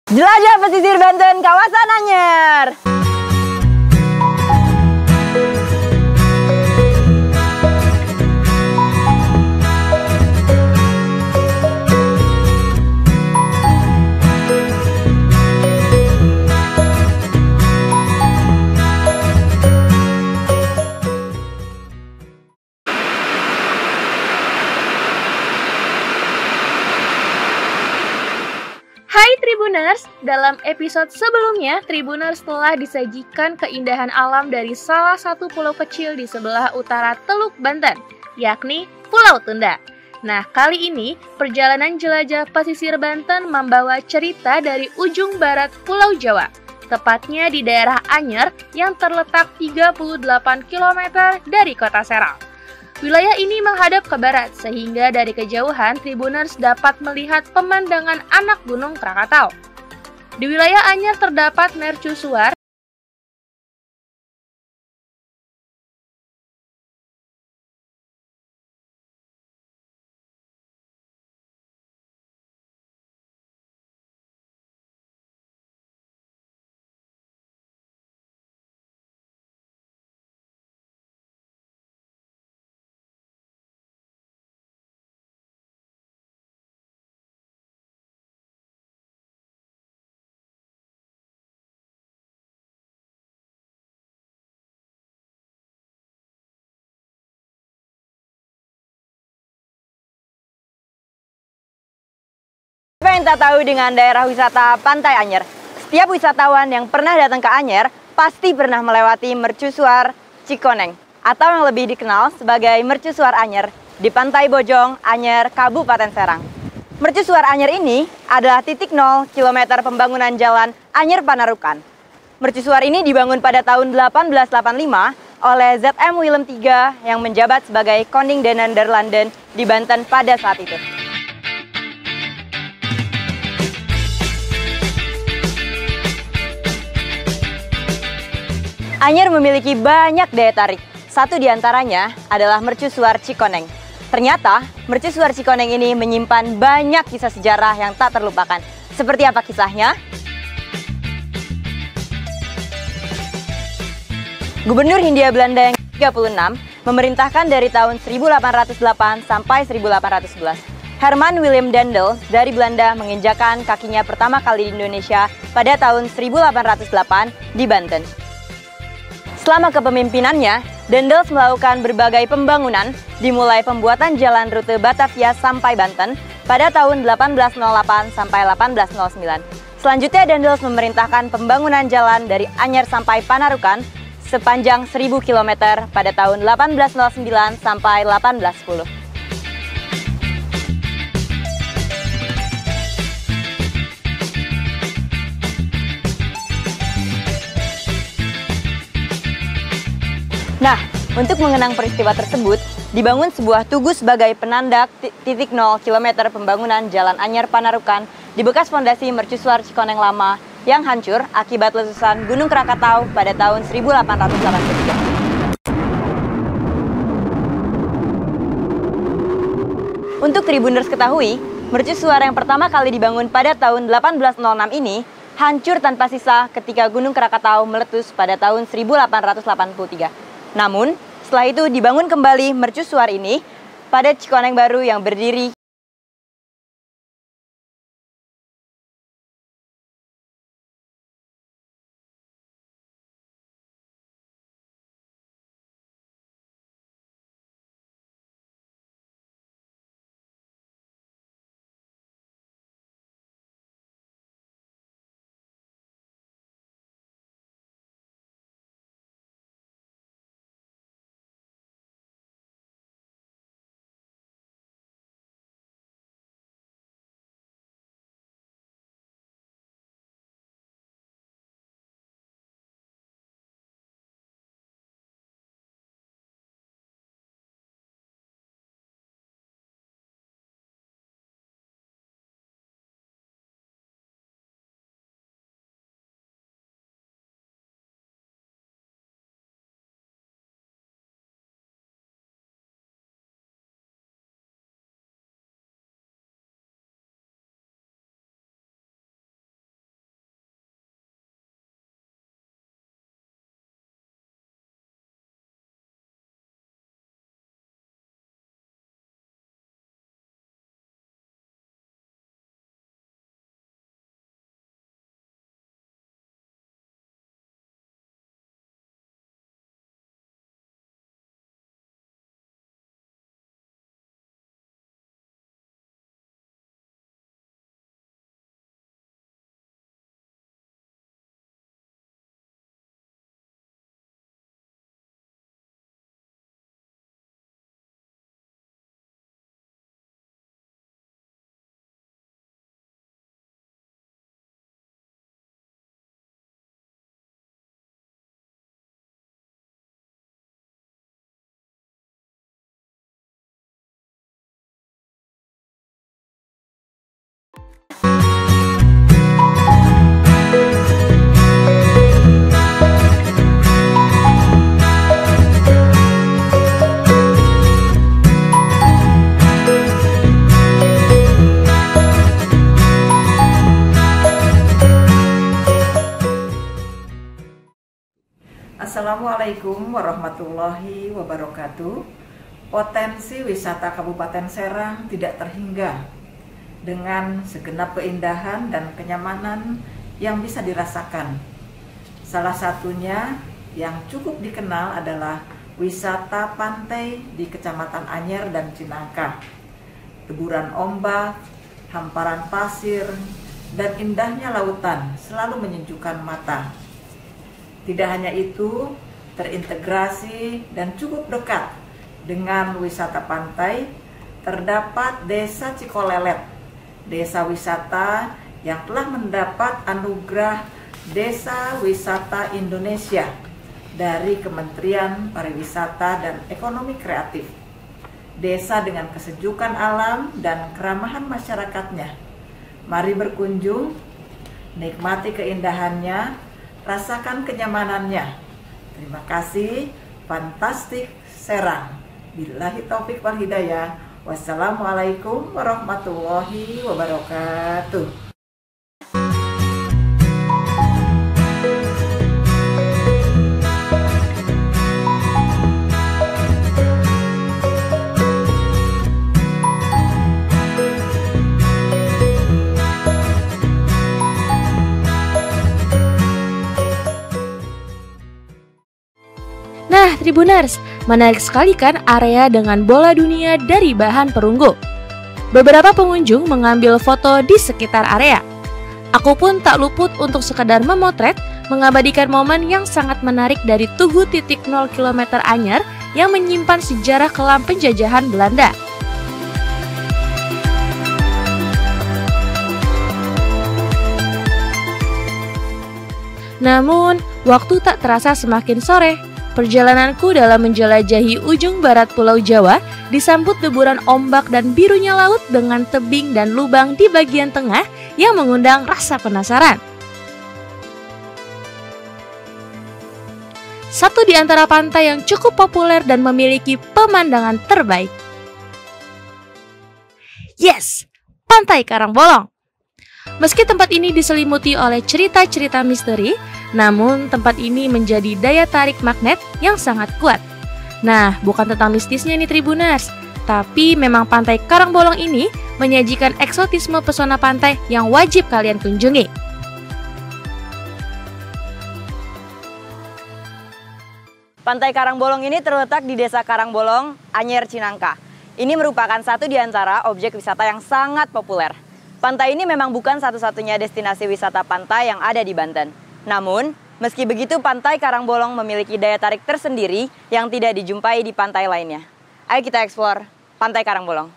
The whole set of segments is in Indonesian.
Jelajah pesisir Banten, kawasan Anyer. Hai Tribuners, dalam episode sebelumnya Tribuners telah disajikan keindahan alam dari salah satu pulau kecil di sebelah utara Teluk Banten, yakni Pulau Tunda. Nah, kali ini perjalanan jelajah pesisir Banten membawa cerita dari ujung barat Pulau Jawa, tepatnya di daerah Anyer yang terletak 38 km dari kota Serang. Wilayah ini menghadap ke barat, sehingga dari kejauhan Tribuners dapat melihat pemandangan anak Gunung Krakatau. Di wilayah Anyer terdapat mercusuar Apa yang tak tahu dengan daerah wisata Pantai Anyer? Setiap wisatawan yang pernah datang ke Anyer pasti pernah melewati mercusuar Cikoneng atau yang lebih dikenal sebagai mercusuar Anyer di Pantai Bojong, Anyer, Kabupaten Serang. Mercusuar Anyer ini adalah titik 0 km pembangunan jalan Anyer Panarukan. Mercusuar ini dibangun pada tahun 1885 oleh ZM Willem III yang menjabat sebagai Koning den Nederlanden di Banten pada saat itu. Anyer memiliki banyak daya tarik. Satu di antaranya adalah mercusuar Cikoneng. Ternyata, mercusuar Cikoneng ini menyimpan banyak kisah sejarah yang tak terlupakan. Seperti apa kisahnya? Gubernur Hindia Belanda yang ke-36 memerintahkan dari tahun 1808 sampai 1811. Herman Willem Daendels dari Belanda menginjakan kakinya pertama kali di Indonesia pada tahun 1808 di Banten. Selama kepemimpinannya, Daendels melakukan berbagai pembangunan, dimulai pembuatan jalan rute Batavia sampai Banten pada tahun 1808 sampai 1809. Selanjutnya, Daendels memerintahkan pembangunan jalan dari Anyer sampai Panarukan sepanjang 1000 km pada tahun 1809 sampai 1810. Nah, untuk mengenang peristiwa tersebut, dibangun sebuah tugu sebagai penanda titik 0 km pembangunan Jalan Anyer Panarukan di bekas fondasi mercusuar Cikoneng lama yang hancur akibat letusan Gunung Krakatau pada tahun 1883. Untuk Tribuners ketahui, mercusuar yang pertama kali dibangun pada tahun 1806 ini hancur tanpa sisa ketika Gunung Krakatau meletus pada tahun 1883. Namun, setelah itu dibangun kembali mercusuar ini pada Cikoneng baru yang berdiri Assalamualaikum warahmatullahi wabarakatuh. Potensi wisata Kabupaten Serang tidak terhingga dengan segenap keindahan dan kenyamanan yang bisa dirasakan. Salah satunya yang cukup dikenal adalah wisata pantai di Kecamatan Anyer dan Cinangka. Deburan ombak, hamparan pasir, dan indahnya lautan selalu menyejukkan mata. Tidak hanya itu, terintegrasi dan cukup dekat dengan wisata pantai, terdapat Desa Cikolelet, desa wisata yang telah mendapat anugerah Desa Wisata Indonesia dari Kementerian Pariwisata dan Ekonomi Kreatif. Desa dengan kesejukan alam dan keramahan masyarakatnya. Mari berkunjung, nikmati keindahannya, rasakan kenyamanannya. Terima kasih, Fantastik Serang. Billahi taufik wal hidayah. Wassalamualaikum warahmatullahi wabarakatuh. Nah, Tribuners, menarik sekali kan area dengan bola dunia dari bahan perunggu. Beberapa pengunjung mengambil foto di sekitar area. Aku pun tak luput untuk sekedar memotret, mengabadikan momen yang sangat menarik dari Tugu 0 km Anyer yang menyimpan sejarah kelam penjajahan Belanda. Namun, waktu tak terasa semakin sore. Perjalananku dalam menjelajahi ujung barat Pulau Jawa disambut deburan ombak dan birunya laut dengan tebing dan lubang di bagian tengah yang mengundang rasa penasaran. Satu di antara pantai yang cukup populer dan memiliki pemandangan terbaik. Yes, Pantai Karangbolong. Meski tempat ini diselimuti oleh cerita-cerita misteri, namun tempat ini menjadi daya tarik magnet yang sangat kuat. Nah, bukan tentang mistisnya nih Tribuners, tapi memang Pantai Karangbolong ini menyajikan eksotisme pesona pantai yang wajib kalian kunjungi. Pantai Karangbolong ini terletak di Desa Karangbolong, Anyer, Cinangka. Ini merupakan satu di antara objek wisata yang sangat populer. Pantai ini memang bukan satu-satunya destinasi wisata pantai yang ada di Banten. Namun, meski begitu Pantai Karangbolong memiliki daya tarik tersendiri yang tidak dijumpai di pantai lainnya. Ayo kita eksplor Pantai Karangbolong.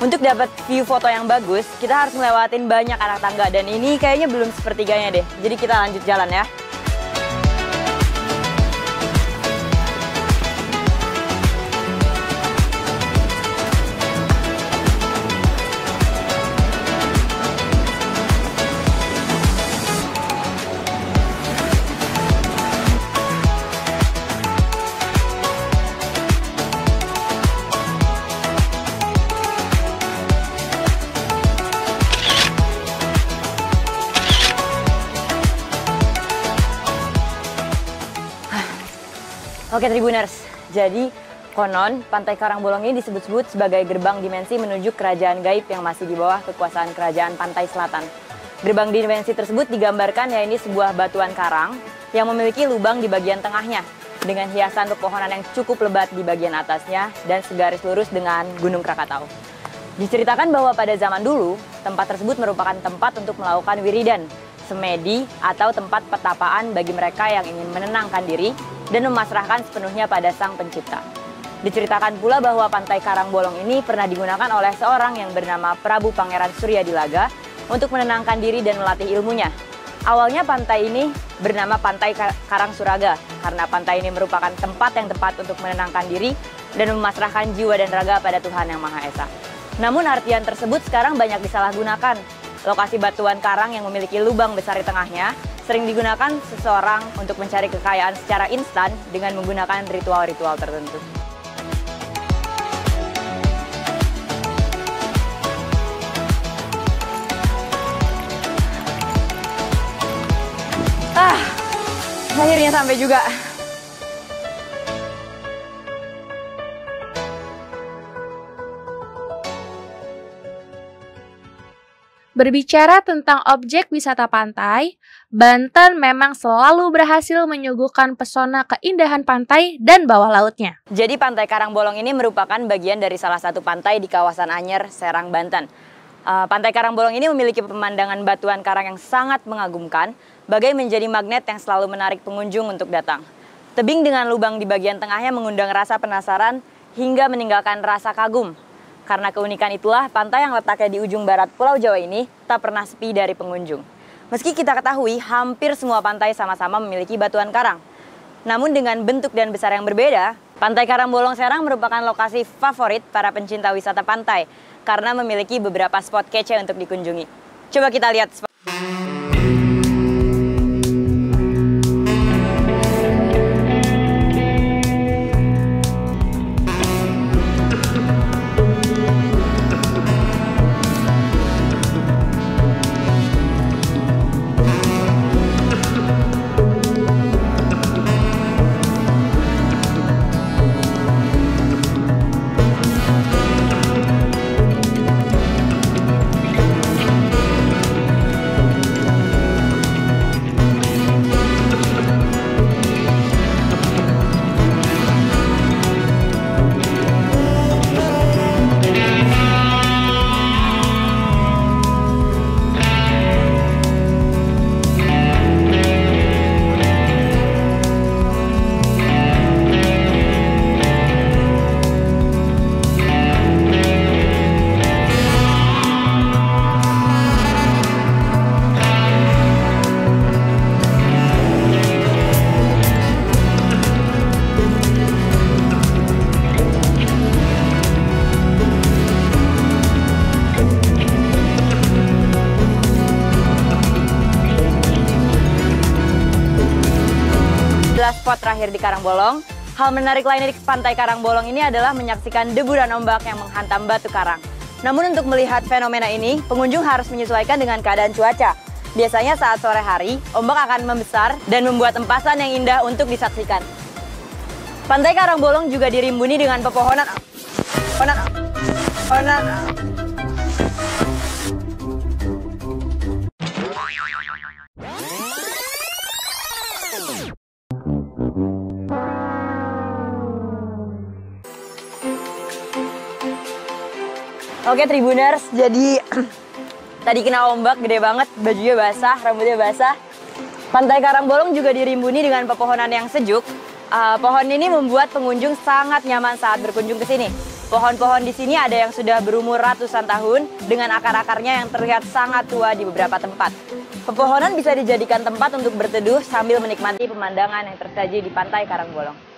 Untuk dapat view foto yang bagus, kita harus melewatin banyak anak tangga dan ini kayaknya belum sepertiganya deh. Jadi kita lanjut jalan ya. Oke Tribuners, jadi konon Pantai Karangbolong ini disebut-sebut sebagai gerbang dimensi menuju kerajaan gaib yang masih di bawah kekuasaan kerajaan Pantai Selatan. Gerbang dimensi tersebut digambarkan yaitu sebuah batuan karang yang memiliki lubang di bagian tengahnya dengan hiasan pepohonan yang cukup lebat di bagian atasnya dan segaris lurus dengan Gunung Krakatau. Diceritakan bahwa pada zaman dulu, tempat tersebut merupakan tempat untuk melakukan wiridan, semedi atau tempat petapaan bagi mereka yang ingin menenangkan diri dan memasrahkan sepenuhnya pada Sang Pencipta. Diceritakan pula bahwa Pantai Karangbolong ini pernah digunakan oleh seorang yang bernama Prabu Pangeran Suryadilaga untuk menenangkan diri dan melatih ilmunya. Awalnya pantai ini bernama Pantai Karangsuraga karena pantai ini merupakan tempat yang tepat untuk menenangkan diri dan memasrahkan jiwa dan raga pada Tuhan Yang Maha Esa. Namun artian tersebut sekarang banyak disalahgunakan. Lokasi batuan karang yang memiliki lubang besar di tengahnya sering digunakan seseorang untuk mencari kekayaan secara instan dengan menggunakan ritual-ritual tertentu. Akhirnya sampai juga. Berbicara tentang objek wisata pantai, Banten memang selalu berhasil menyuguhkan pesona keindahan pantai dan bawah lautnya. Jadi Pantai Karangbolong ini merupakan bagian dari salah satu pantai di kawasan Anyer, Serang, Banten. Pantai Karangbolong ini memiliki pemandangan batuan karang yang sangat mengagumkan, bagai menjadi magnet yang selalu menarik pengunjung untuk datang. Tebing dengan lubang di bagian tengahnya mengundang rasa penasaran hingga meninggalkan rasa kagum. Karena keunikan itulah, pantai yang letaknya di ujung barat Pulau Jawa ini tak pernah sepi dari pengunjung. Meski kita ketahui hampir semua pantai sama-sama memiliki batuan karang. Namun dengan bentuk dan besar yang berbeda, Pantai Karangbolong Serang merupakan lokasi favorit para pencinta wisata pantai karena memiliki beberapa spot kece untuk dikunjungi. Coba kita lihat spot. Spot terakhir di Karangbolong. Hal menarik lainnya di Pantai Karangbolong ini adalah menyaksikan deburan ombak yang menghantam batu karang. Namun untuk melihat fenomena ini, pengunjung harus menyesuaikan dengan keadaan cuaca. Biasanya saat sore hari, ombak akan membesar dan membuat empasan yang indah untuk disaksikan. Pantai Karangbolong juga dirimbuni dengan pepohonan. Oke Tribuners, jadi tadi kena ombak gede banget, bajunya basah, rambutnya basah. Pantai Karangbolong juga dirimbuni dengan pepohonan yang sejuk. Pohon ini membuat pengunjung sangat nyaman saat berkunjung ke sini. Pohon-pohon di sini ada yang sudah berumur ratusan tahun dengan akar-akarnya yang terlihat sangat tua di beberapa tempat. Pepohonan bisa dijadikan tempat untuk berteduh sambil menikmati pemandangan yang tersaji di Pantai Karangbolong.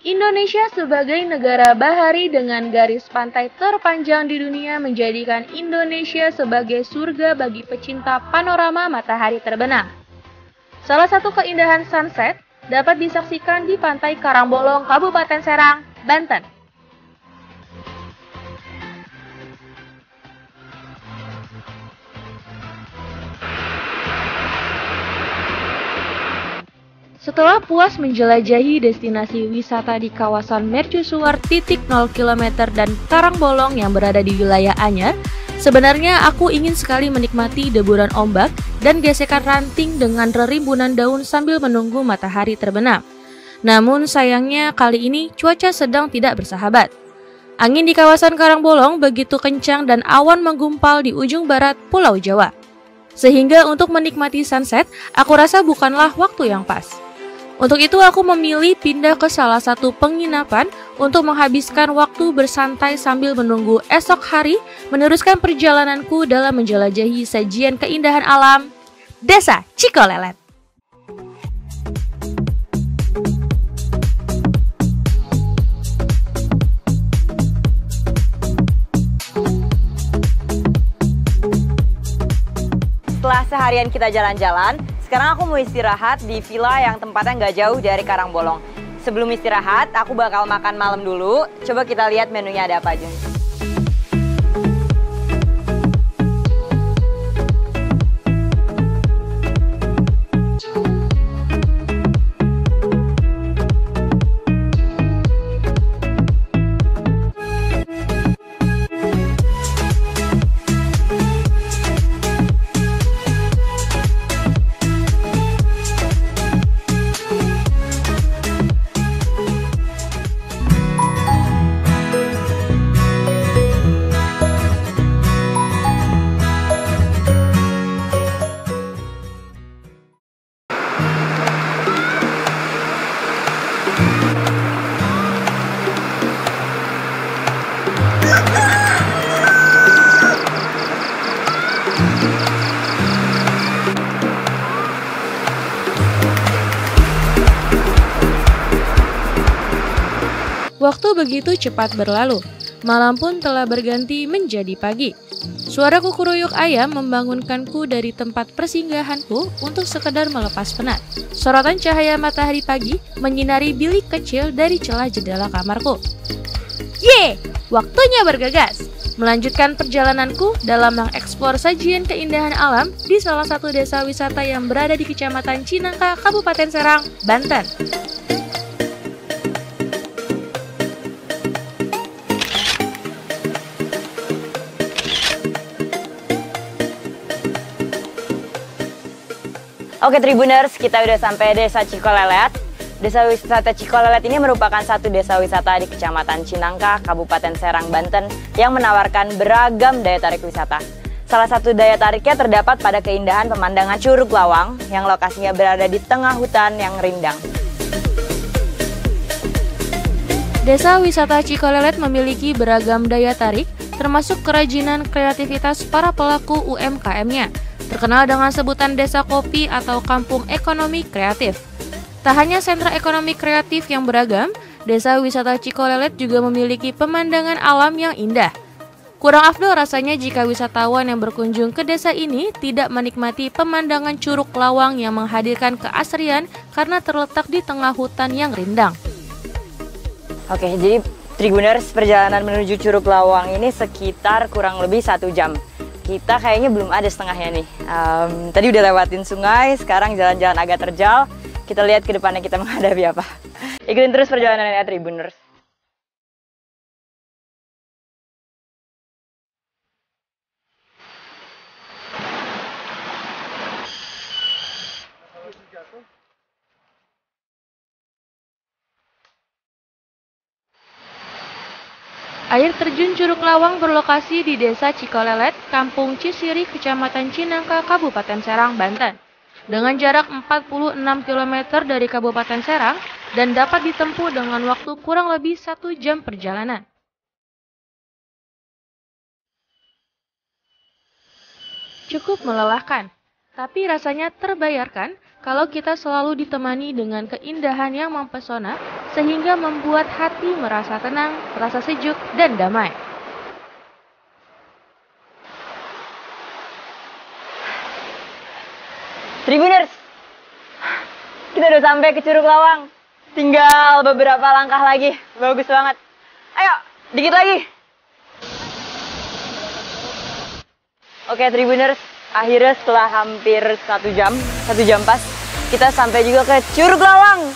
Indonesia sebagai negara bahari dengan garis pantai terpanjang di dunia menjadikan Indonesia sebagai surga bagi pecinta panorama matahari terbenam. Salah satu keindahan sunset dapat disaksikan di Pantai Karangbolong, Kabupaten Serang, Banten. Setelah puas menjelajahi destinasi wisata di kawasan Mercusuar titik 0 km dan Karangbolong yang berada di wilayah Anyer, sebenarnya aku ingin sekali menikmati deburan ombak dan gesekan ranting dengan rerimbunan daun sambil menunggu matahari terbenam. Namun sayangnya kali ini cuaca sedang tidak bersahabat. Angin di kawasan Karangbolong begitu kencang dan awan menggumpal di ujung barat Pulau Jawa. Sehingga untuk menikmati sunset, aku rasa bukanlah waktu yang pas. Untuk itu aku memilih pindah ke salah satu penginapan untuk menghabiskan waktu bersantai sambil menunggu esok hari meneruskan perjalananku dalam menjelajahi sajian keindahan alam Desa Cikolelet. Setelah seharian kita jalan-jalan, sekarang aku mau istirahat di villa yang tempatnya nggak jauh dari Karangbolong. Sebelum istirahat, aku bakal makan malam dulu. Coba kita lihat menunya ada apa aja. Waktu begitu cepat berlalu, malam pun telah berganti menjadi pagi. Suara kukuruyuk ayam membangunkanku dari tempat persinggahanku untuk sekedar melepas penat. Sorotan cahaya matahari pagi menyinari bilik kecil dari celah jendela kamarku. Ye, waktunya bergegas! Melanjutkan perjalananku dalam mengeksplor sajian keindahan alam di salah satu desa wisata yang berada di Kecamatan Cinangka, Kabupaten Serang, Banten. Oke Tribuners, kita udah sampai Desa Cikolelet. Desa wisata Cikolelet ini merupakan satu desa wisata di Kecamatan Cinangka, Kabupaten Serang, Banten yang menawarkan beragam daya tarik wisata. Salah satu daya tariknya terdapat pada keindahan pemandangan Curug Lawang yang lokasinya berada di tengah hutan yang rindang. Desa wisata Cikolelet memiliki beragam daya tarik, termasuk kerajinan kreativitas para pelaku UMKM-nya. Terkenal dengan sebutan desa kopi atau kampung ekonomi kreatif. Tak hanya sentra ekonomi kreatif yang beragam, desa wisata Cikolelet juga memiliki pemandangan alam yang indah. Kurang afdol rasanya jika wisatawan yang berkunjung ke desa ini tidak menikmati pemandangan Curug Lawang yang menghadirkan keasrian karena terletak di tengah hutan yang rindang. Oke, jadi Tribuners, perjalanan menuju Curug Lawang ini sekitar kurang lebih 1 jam. Kita kayaknya belum ada setengahnya nih. Tadi udah lewatin sungai, sekarang jalan-jalan agak terjal. Kita lihat ke depannya kita menghadapi apa. Ikutin terus perjalanannya Tribuners. Air terjun Curug Lawang berlokasi di Desa Cikolelet, Kampung Cisiri, Kecamatan Cinangka, Kabupaten Serang, Banten. Dengan jarak 46 km dari Kabupaten Serang dan dapat ditempuh dengan waktu kurang lebih 1 jam perjalanan. Cukup melelahkan, tapi rasanya terbayarkan kalau kita selalu ditemani dengan keindahan yang mempesona sehingga membuat hati merasa tenang, merasa sejuk, dan damai. Tribuners, kita udah sampai ke Curug Lawang. Tinggal beberapa langkah lagi. Bagus banget. Ayo, dikit lagi. Oke Tribuners, akhirnya setelah hampir 1 jam pas, kita sampai juga ke Curug Lawang.